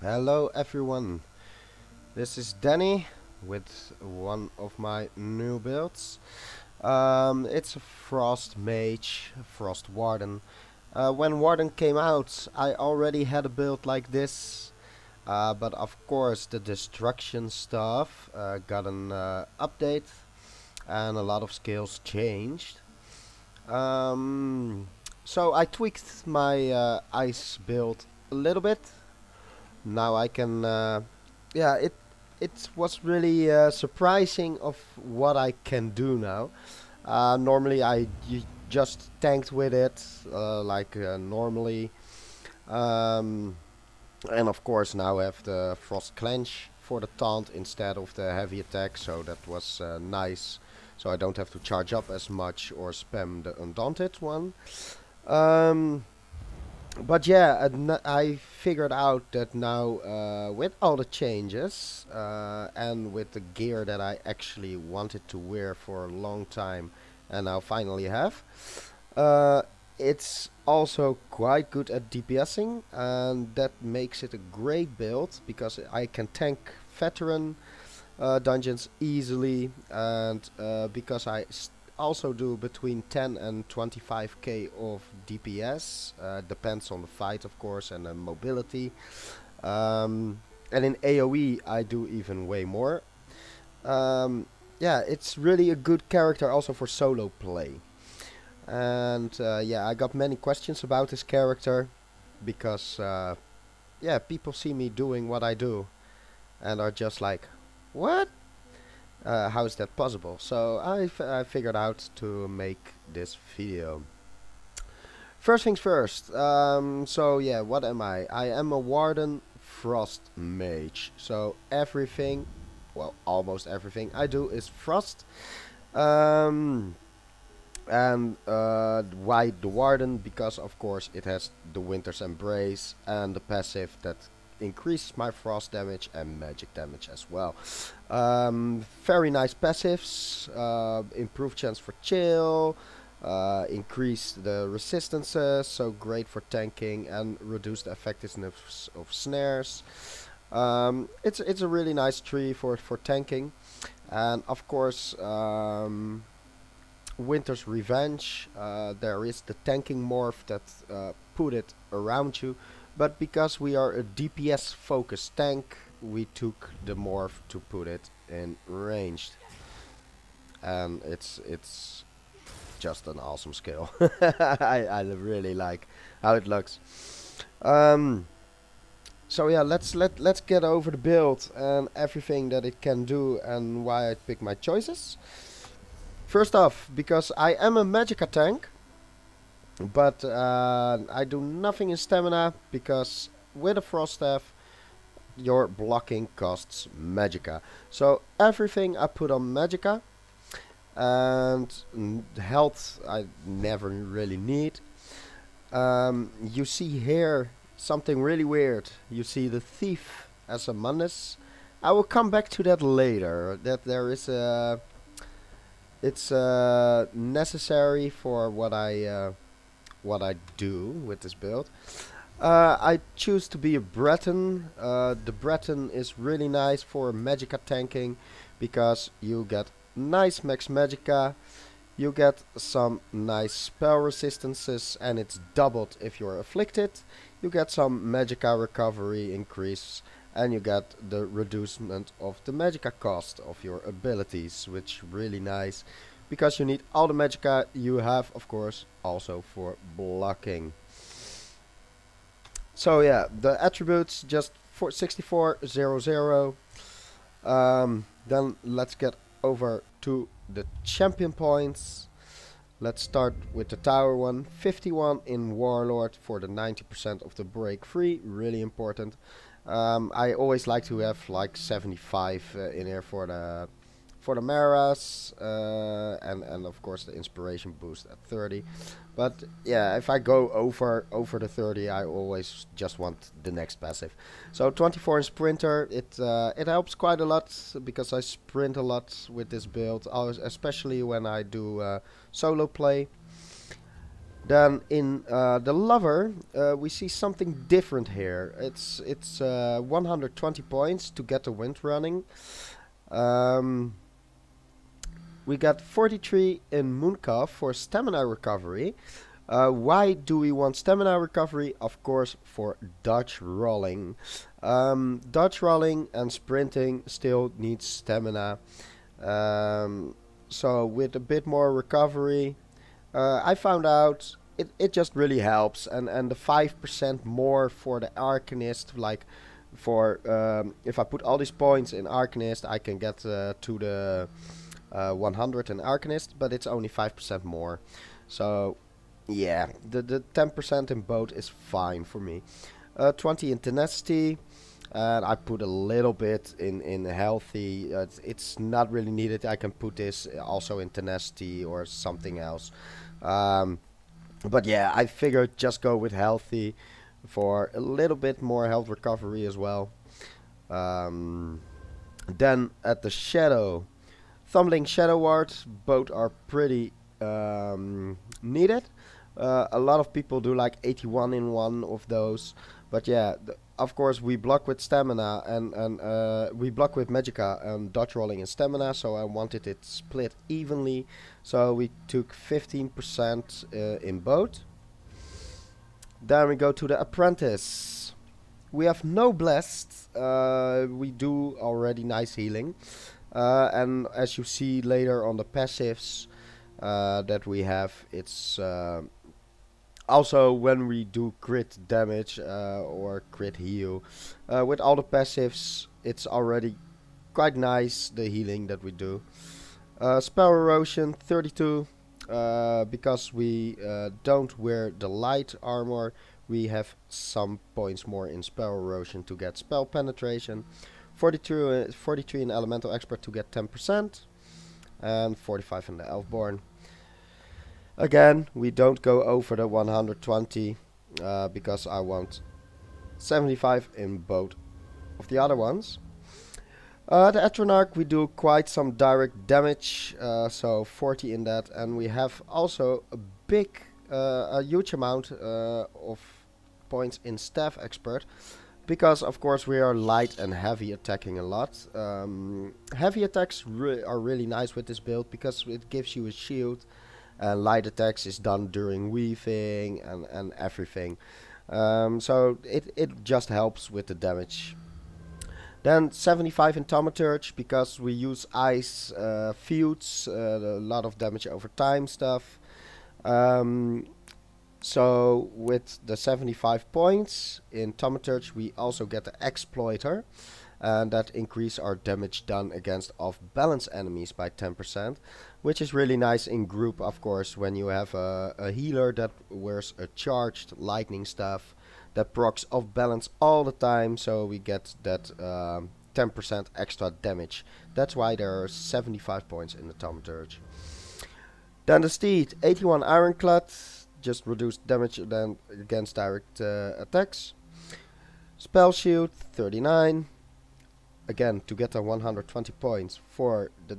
Hello everyone, this is Danny with one of my new builds. It's a Frost Mage, Frost Warden. When Warden came out, I already had a build like this, but of course the destruction stuff got an update and a lot of skills changed. Um, so I tweaked my ice build a little bit. Now I can yeah, it was really surprising of what I can do now. Normally I just tanked with it like normally, um, and of course now I have the frost clench for the taunt instead of the heavy attack, so that was nice. So I don't have to charge up as much or spam the undaunted one. Um, but yeah, I figured out that now with all the changes and with the gear that I actually wanted to wear for a long time and now finally have, uh, it's also quite good at DPSing, and that makes it a great build because I can tank veteran dungeons easily, and because also do between 10 and 25k of DPS, depends on the fight of course and the mobility, and in AoE I do even way more. Yeah, it's really a good character also for solo play. And yeah, I got many questions about this character because yeah, people see me doing what I do and are just like, what? How is that possible? So I figured out to make this video. First things first. So yeah, what am I? I am a Warden Frost Mage. So everything, well, almost everything I do is Frost. Um, and why the Warden? Because of course it has the Winter's Embrace and the passive that increases my frost damage and magic damage as well. Very nice passives, improve chance for chill, increase the resistances, so great for tanking, and reduce the effectiveness of snares. It's a really nice tree for tanking, and of course Winter's Revenge. There is the tanking morph that put it around you, but because we are a DPS focused tank, we took the morph to put it in ranged, and it's just an awesome skill. I really like how it looks. Um, so yeah, let's get over the build and everything that it can do and why I pick my choices. First off, because I am a Magicka tank, but I do nothing in stamina because with a Frost Staff, your blocking costs Magicka. So everything I put on Magicka, and health I never really need. You see here something really weird. You see the Thief as a Mundus. I will come back to that later. That there is a... It's necessary for what I do with this build. I choose to be a Breton. The Breton is really nice for Magicka tanking because you get nice max Magicka, you get some nice spell resistances, and it's doubled if you're afflicted. You get some Magicka recovery increase, and you get the reducement of the Magicka cost of your abilities, which really nice because you need all the Magicka you have, of course, also for blocking. So yeah, the attributes just for 6400. Then let's get over to the champion points. Let's start with the tower one. 51 in Warlord for the 90% of the break free, really important. I always like to have like 75 in here for the Maras, and of course the inspiration boost at 30. But yeah, if I go over the 30, I always just want the next passive. So 24 in Sprinter, it helps quite a lot because I sprint a lot with this build, especially when I do solo play. Then in the lover, we see something different here. It's 120 points to get the wind running. We got 43 in Mooncalf for stamina recovery. Why do we want stamina recovery? Of course, for dodge rolling. Dodge rolling and sprinting still needs stamina. So with a bit more recovery, I found out it just really helps. And the 5% more for the Arcanist, like for if I put all these points in Arcanist, I can get to the 100 in Arcanist, but it's only 5% more. So yeah, the 10% in boat is fine for me. 20 in tenacity, and I put a little bit in healthy. It's not really needed. I can put this also in tenacity or something else. But yeah, I figured just go with healthy for a little bit more health recovery as well. Then at the shadow, Thumbling Shadow Ward, both are pretty needed. A lot of people do like 81 in one of those, but yeah, of course we block with stamina and we block with Magicka and dodge rolling and stamina, so I wanted it split evenly, so we took 15% in both. Then we go to the Apprentice. We have no blessed, we do already nice healing, and as you see later on the passives that we have, it's also when we do crit damage or crit heal, with all the passives it's already quite nice, the healing that we do. Spell erosion 32, because we don't wear the light armor, we have some points more in spell erosion to get spell penetration. 43 in elemental expert to get 10%, and 45 in the elfborn. Again, we don't go over the 120 because I want 75 in both of the other ones. The Atronach, we do quite some direct damage, so 40 in that, and we have also a huge amount of points in staff expert, because of course we are light and heavy attacking a lot. Heavy attacks are really nice with this build because it gives you a shield, and light attacks is done during weaving and everything. So it just helps with the damage. Then 75 in Thaumaturge, because we use ice fields, a lot of damage over time stuff. So with the 75 points in Thaumaturge, we also get the Exploiter, and that increase our damage done against off-balance enemies by 10%, which is really nice in group, of course, when you have a healer that wears a charged lightning staff that procs off-balance all the time, so we get that 10% extra damage. That's why there are 75 points in the Thaumaturge. Then the Steed, 81 Ironclad, just reduced damage then against direct attacks. Spell Shield, 39. Again, to get a 120 points for the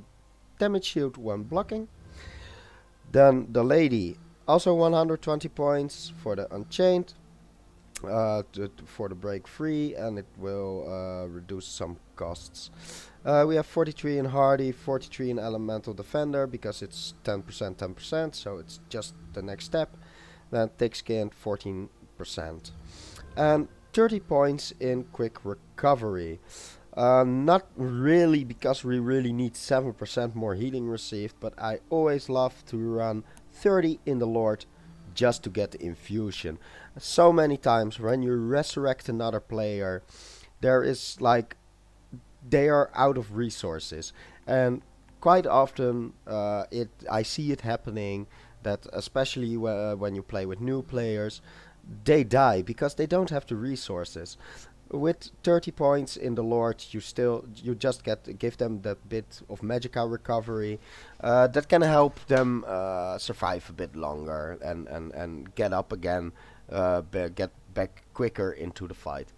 damage shield when blocking. Then the Lady, also 120 points for the Unchained, for the break free, and it will reduce some costs. We have 43 in Hardy, 43 in Elemental Defender, because it's 10%, so it's just the next step. Then Thick Skin, 14%. And 30 points in Quick Recovery. Not really, because we really need 7% more healing received, but I always love to run 30 in the Lord just to get the infusion. So many times when you resurrect another player, there is like, they are out of resources, and quite often I see it happening that, especially when you play with new players, they die because they don't have the resources. With 30 points in the Lord, you just give them that bit of Magicka recovery that can help them survive a bit longer and get up again, get back quicker into the fight.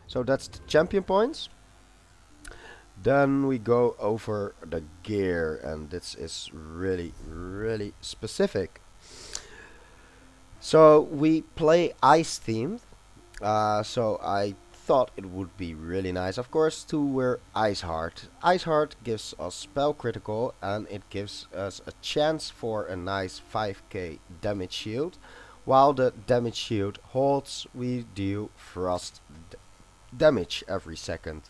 So that's the champion points. Then we go over the gear, and this is really specific. So we play ice themed. So I thought it would be really nice, of course, to wear Ice Heart. Ice Heart gives us spell critical and it gives us a chance for a nice 5k damage shield. While the damage shield holds, we deal frost damage every second.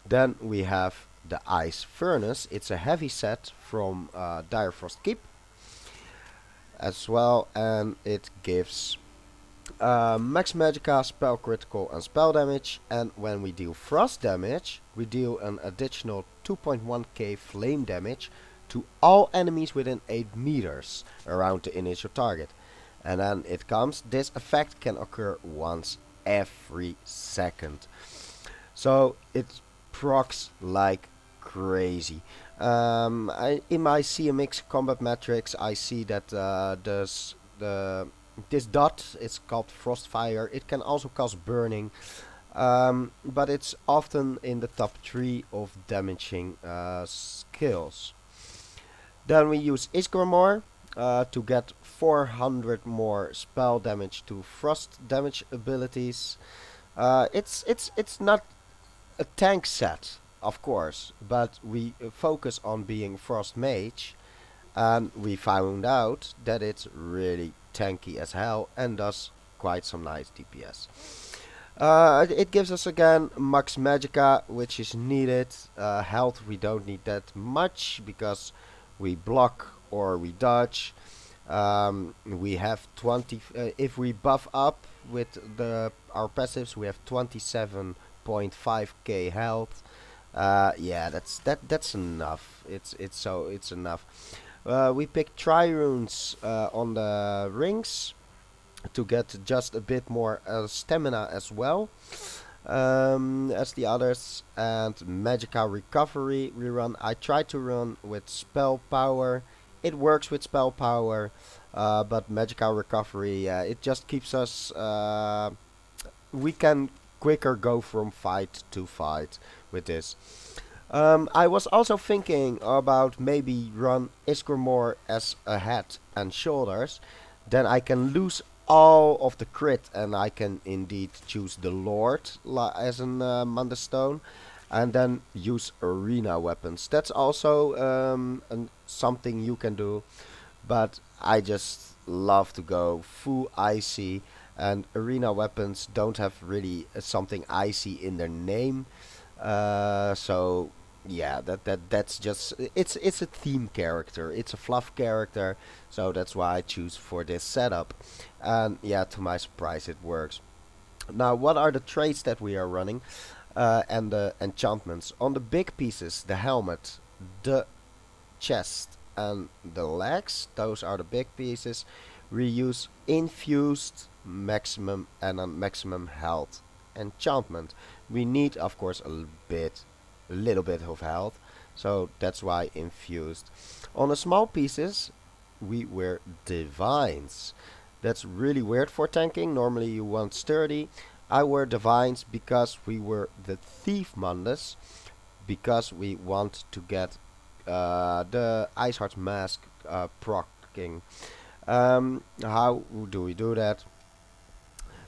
Then we have the Ice Furnace. It's a heavy set from Dire Frost Keep as well, and it gives max magicka, spell critical and spell damage, and when we deal frost damage, we deal an additional 2.1k flame damage to all enemies within 8 meters around the initial target. And then it comes, this effect can occur once every second. So it procs like crazy. In my CMX combat metrics, I see that this dot is called Frostfire. It can also cause burning, but it's often in the top 3 of damaging skills. Then we use Isgramor to get 400 more spell damage to frost damage abilities. It's not a tank set, of course, but we focus on being Frost Mage, and we found out that it's really tanky as hell and does quite some nice DPS. It gives us again max magicka, which is needed. Health we don't need that much because we block or we dodge. We have 20. If we buff up with our passives, we have 27.5k health. Yeah, that's enough. It's enough. We pick trirunes on the rings to get just a bit more stamina as well as the others, and magicka recovery we run. I try to run with spell power. It works with spell power, but magicka recovery, it just keeps us. We can quicker go from fight to fight with this. I was also thinking about maybe run Isgramor as a head and shoulders. Then I can lose all of the crit and I can indeed choose the Lord as an Mandastone. And then use arena weapons. That's also something you can do. But I just love to go full icy. And arena weapons don't have really something icy in their name. So yeah, that's just it's a theme character. It's a fluff character, so that's why I choose for this setup. And yeah, to my surprise, it works. Now, what are the traits that we are running, and the enchantments on the big pieces? The helmet, the chest, and the legs. Those are the big pieces. We use infused maximum and a maximum health enchantment. We need, of course, a little bit of health, so that's why infused. On the small pieces, we wear divines. That's really weird for tanking. Normally you want sturdy. I wear divines because we were the thief Mandas, because we want to get the Ice Heart's mask proccing. How do we do that?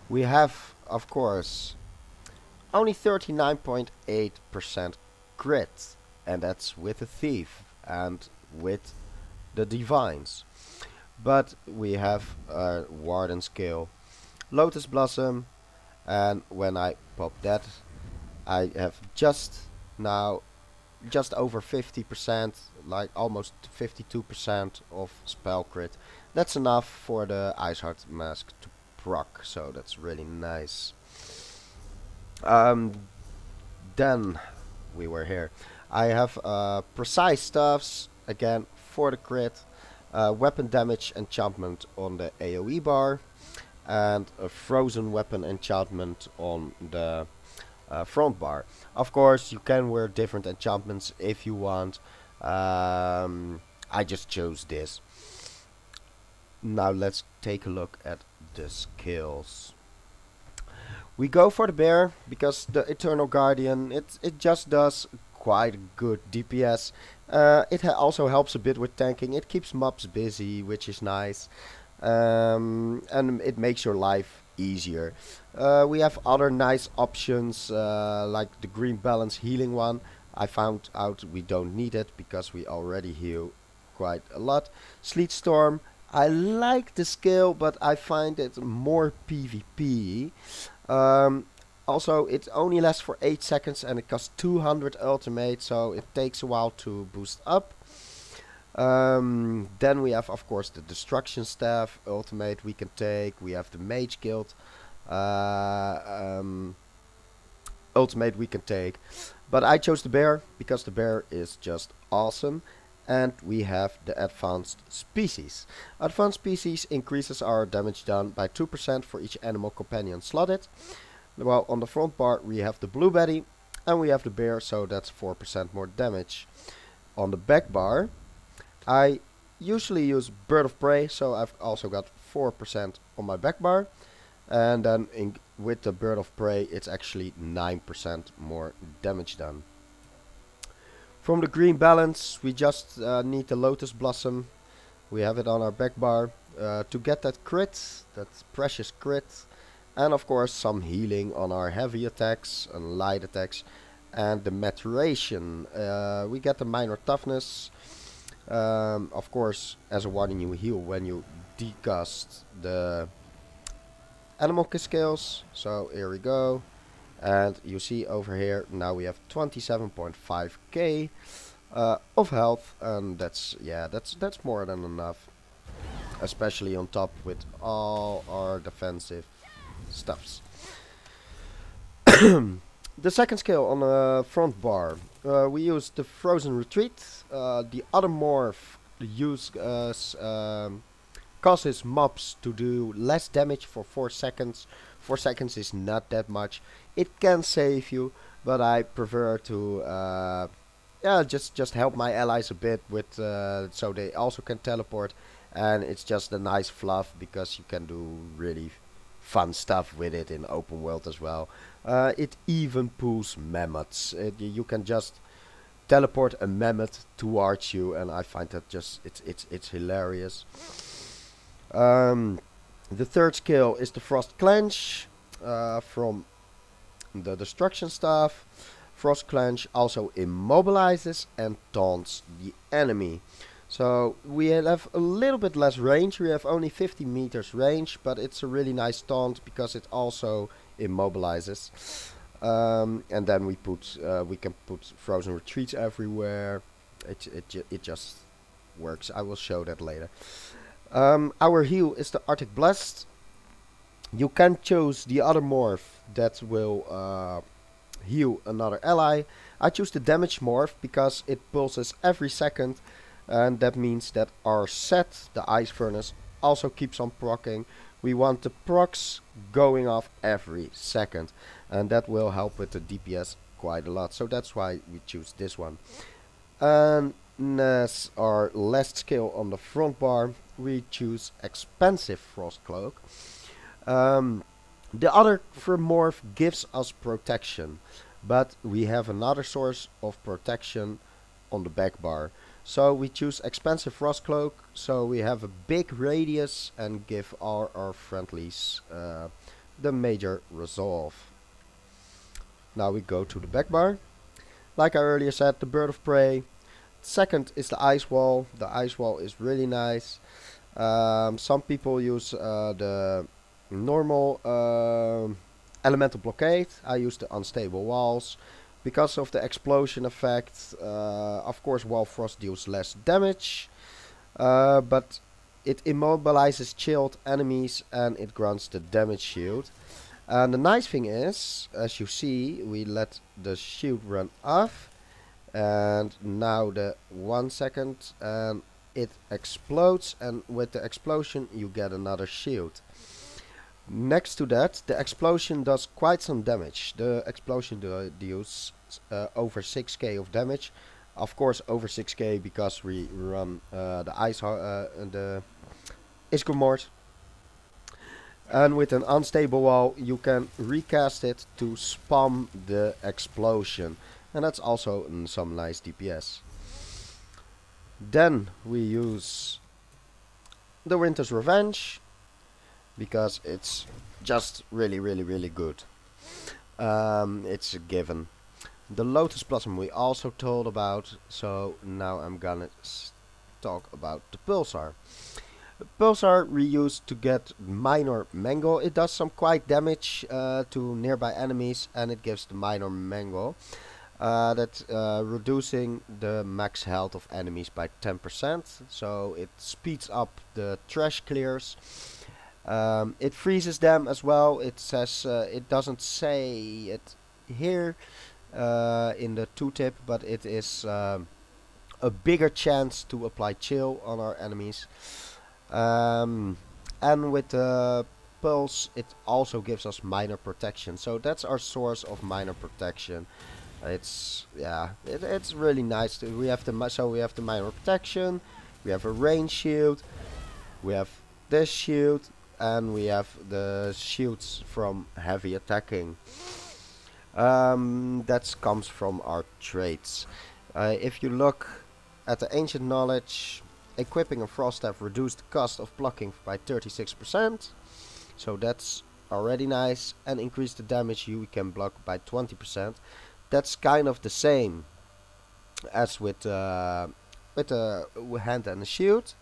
We have, of course, only 39.8% crit, and that's with the thief and with the divines. But we have a warden skill, Lotus Blossom, and when I pop that, I have just over 50%, like almost 52% of spell crit. That's enough for the Ice Heart mask to proc, so that's really nice. Then we were here. I have precise stuffs again for the crit, weapon damage enchantment on the AoE bar, and a frozen weapon enchantment on the front bar. Of course, you can wear different enchantments if you want. I just chose this. Now let's take a look at the skills. We go for the bear because the Eternal Guardian, it just does quite good DPS. It also helps a bit with tanking. It keeps mobs busy, which is nice. and it makes your life easier. We have other nice options like the green balance healing one. I found out we don't need it because we already heal quite a lot. Sleet Storm, I like the skill, but I find it more PvP. Um, Also, it only lasts for 8 seconds and it costs 200 ultimate, so it takes a while to boost up. Then we have, of course, the Destruction Staff ultimate we can take. We have the Mage Guild ultimate we can take. But I chose the bear because the bear is just awesome. And we have the Advanced Species. Advanced Species increases our damage done by 2% for each animal companion slotted. Well, on the front bar we have the Blue Betty and we have the bear, so that's 4% more damage. On the back bar I usually use Bird of Prey, so I've also got 4% on my back bar. And then with the Bird of Prey it's actually 9% more damage done. From the green balance we just need the Lotus Blossom. We have it on our back bar to get that crit, that precious crit. And of course some healing on our heavy attacks and light attacks. And the maturation, we get the minor toughness. Of course, as a warning you heal when you decast the animal skills. So here we go. And you see over here now we have 27.5k of health, and that's more than enough, especially on top with all our defensive stuffs. The second skill on the front bar, we use the Frozen Retreat. The other morph causes mobs to do less damage for 4 seconds. 4 seconds is not that much. It can save you, but I prefer to just help my allies a bit with so they also can teleport, and it's just a nice fluff because you can do really fun stuff with it in open world as well. It even pulls mammoths. You can just teleport a mammoth towards you, and I find that just it's hilarious. The third skill is the Frost Clench from the Destruction Staff. Frost Clench also immobilizes and taunts the enemy. So we have a little bit less range. We have only 50 meters range, but it's a really nice taunt because it also immobilizes. And then we can put Frozen Retreats everywhere. It just works. I will show that later. Our heal is the Arctic Blast. You can choose the other morph that will heal another ally. I choose the damage morph because it pulses every second, and that means that our set, the Ice Furnace, also keeps on proccing. We want the procs going off every second, and that will help with the DPS quite a lot, so that's why we choose this one. And as our last skill on the front bar, we choose Expensive Frost Cloak. The other morph gives us protection, but we have another source of protection on the back bar. So we choose Expensive Frost Cloak, so we have a big radius and give all our friendlies the major resolve. Now we go to the back bar. Like I earlier said, the Bird of Prey. Second is the Ice Wall. The Ice Wall is really nice. Some people use the normal Elemental Blockade. I use the Unstable Walls. Because of the explosion effect, of course Wall Frost deals less damage, but it immobilizes chilled enemies and it grants the damage shield. And the nice thing is, as you see, we let the shield run off, and now the 1 second and it explodes, and with the explosion you get another shield. Next to that, the explosion does quite some damage. The explosion deals over 6k of damage. Of course over 6k because we run the Isgomort. And with an Unstable Wall you can recast it to spam the explosion. And that's also some nice DPS. Then we use the Winter's Revenge, because it's just really good. It's a given. The Lotus Blossom we also told about, so now I'm gonna talk about the Pulsar. The Pulsar reused to get minor mango. It does some quite damage to nearby enemies, and it gives the minor mango. That's reducing the max health of enemies by 10%, so it speeds up the trash clears. It freezes them as well. It says, it doesn't say it here in the tooltip, but it is a bigger chance to apply chill on our enemies. And with the pulse, it also gives us minor protection, so that's our source of minor protection. It's it's really nice. We have the minor protection, we have a range shield, we have this shield, and we have the shields from heavy attacking. That comes from our traits. If you look at the ancient knowledge, equipping a frost staff reduced the cost of blocking by 36%, so that's already nice, and increase the damage you can block by 20%. That's kind of the same as with the hand and the shield.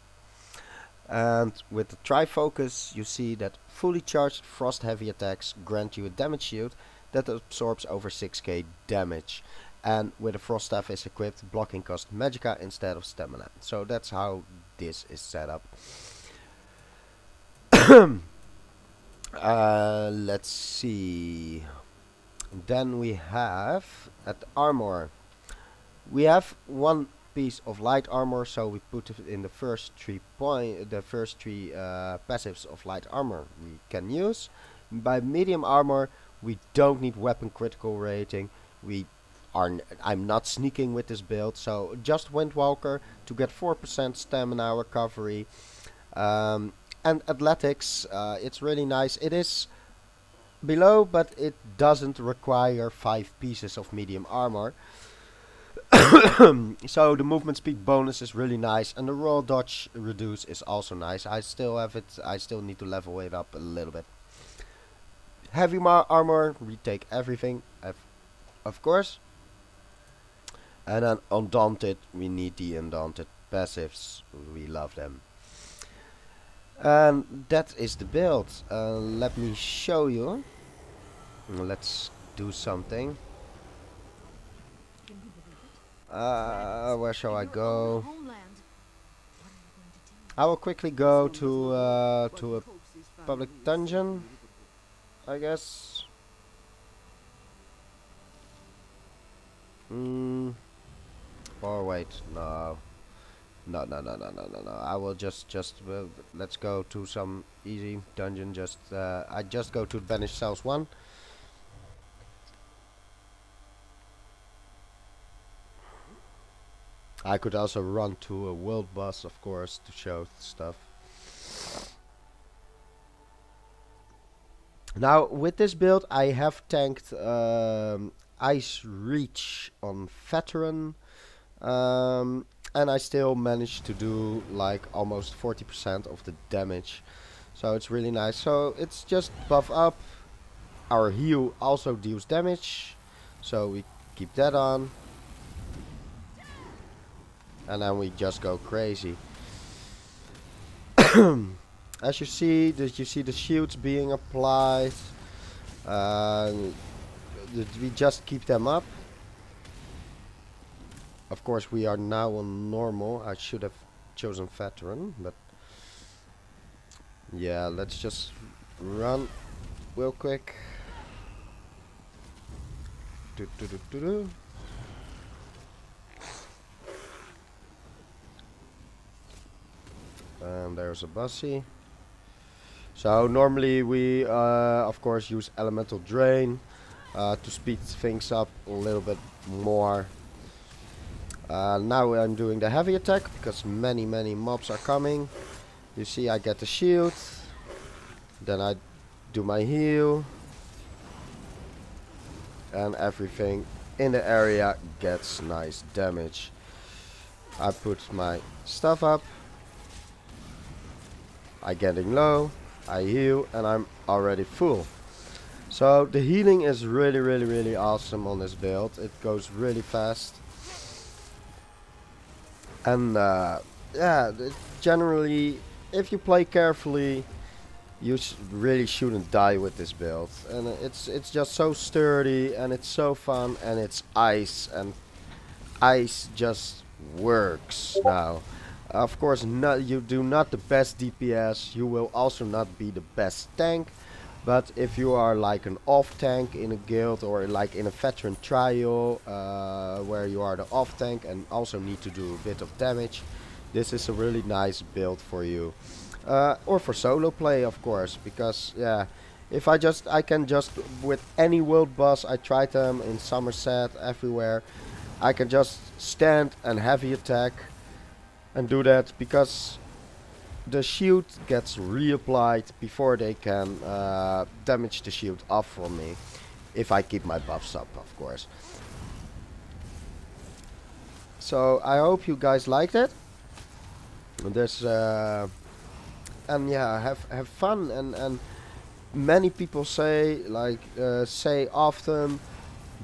And with the Trifocus, you see that fully charged frost heavy attacks grant you a damage shield that absorbs over 6k damage. And with the frost staff is equipped, blocking costs magicka instead of stamina. So that's how this is set up. Let's see. Then we have at the armor. We have one piece of light armor, so we put it in the first three passives of light armor we can use. By medium armor, we don't need weapon critical rating. I'm not sneaking with this build, so just Windwalker to get 4% stamina recovery. And athletics, it's really nice. It is below, but it doesn't require 5 pieces of medium armor. So the movement speed bonus is really nice, and the roll dodge reduce is also nice. I still have it. I still need to level it up a little bit. Heavy armor, we take everything, of course. And then Undaunted, we need the Undaunted passives. We love them. And that is the build. Let me show you. Let's do something. Where shall I go? I will quickly go to a public dungeon, I guess. Or wait, no. No. I will just let's go to some easy dungeon. I just go to Banished Cells 1. I could also run to a world boss, of course, to show stuff. Now, with this build, I have tanked Ice Reach on Veteran, and I still managed to do like almost 40% of the damage. So it's really nice. So it's just buff up. Our heal also deals damage, so we keep that on. And then we just go crazy. As you see the shields being applied. We just keep them up. Of course, we are now on normal. I should have chosen Veteran, but yeah, let's just run real quick. And there's a bussy. So normally we of course use Elemental Drain to speed things up a little bit more. Now I'm doing the heavy attack because many mobs are coming. You see, I get the shield, then I do my heal, and everything in the area gets nice damage. I put my stuff up. I getting low, I heal, and I'm already full. So the healing is really awesome on this build. It goes really fast. And yeah, generally, if you play carefully, you really shouldn't die with this build. And it's just so sturdy, and it's so fun, and it's ice, and ice just works now. Of course, you do not the best DPS, you will also not be the best tank, but if you are like an off tank in a guild or like in a veteran trial where you are the off tank and also need to do a bit of damage, this is a really nice build for you. Or for solo play, of course, because yeah, if I can just with any world boss, I tried them in Somerset, everywhere, I can just stand and heavy attack and do that because the shield gets reapplied before they can damage the shield off from me, if I keep my buffs up, of course. So I hope you guys liked it. This and yeah, have fun, and many people say say often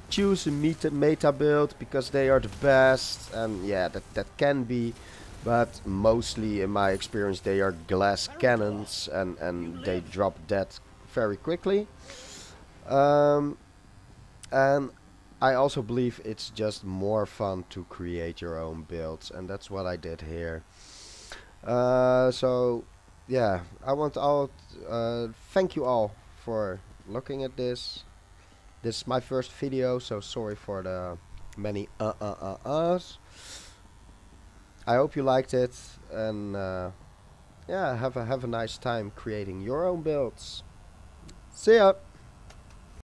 choose a meta build because they are the best, and yeah, that can be, but mostly in my experience they are glass cannons, and they drop dead very quickly. And I also believe it's just more fun to create your own builds, and that's what I did here. So yeah, I want to thank you all for looking at this. This is my first video, so sorry for the many uhs. I hope you liked it, and yeah, have a nice time creating your own builds. See ya!